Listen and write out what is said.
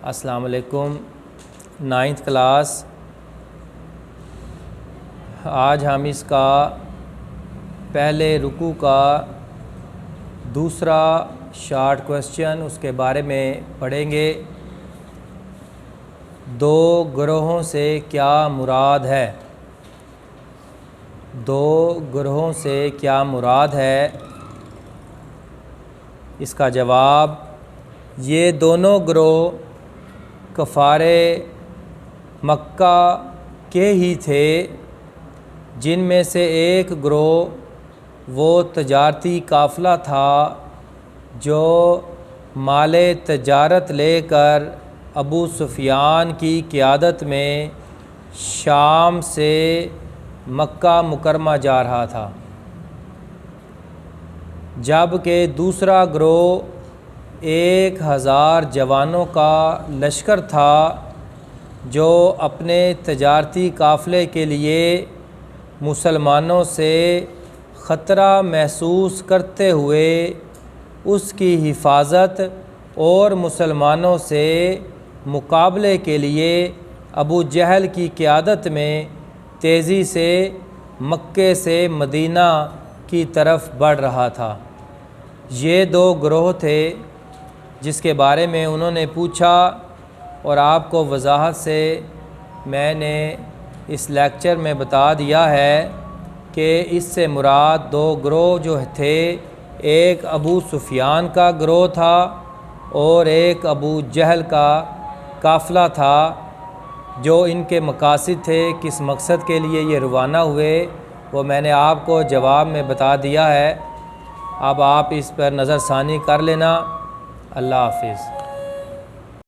السلام علیکم۔ 9th class, آج ہم اس کا پہلے رکوع کا دوسرا شارٹ کویسچن اس کے بارے میں پڑھیں گے۔ دو گروہوں سے کیا مراد ہے؟ دو گروہوں سے کیا مراد ہے؟ اس کا جواب، یہ دونوں گروہ کفار مکہ کے ہی تھے، جن میں سے ایک گروہ وہ تجارتی قافلہ تھا جو مال تجارت لے کر ابو سفیان کی قیادت میں شام سے مکہ مکرمہ جا رہا تھا، جبکہ دوسرا گروہ 1000 جوانوں کا لشکر تھا جو اپنے تجارتی قافلے کے لیے مسلمانوں سے خطرہ محسوس کرتے ہوئے اس کی حفاظت اور مسلمانوں سے مقابلے کے لیے ابو جہل کی قیادت میں تیزی سے مکے سے مدینہ کی طرف بڑھ رہا تھا۔ یہ دو گروہ تھے جس کے بارے میں انہوں نے پوچھا، اور آپ کو وضاحت سے میں نے اس لیکچر میں بتا دیا ہے کہ اس سے مراد دو گروہ جو تھے، ایک ابو سفیان کا گروہ تھا اور ایک ابو جہل کا قافلہ تھا۔ جو ان کے مقاصد تھے، کس مقصد کے لیے یہ روانہ ہوئے، وہ میں نے آپ کو جواب میں بتا دیا ہے۔ اب آپ اس پر نظر ثانی کر لینا۔ اللہ حافظ۔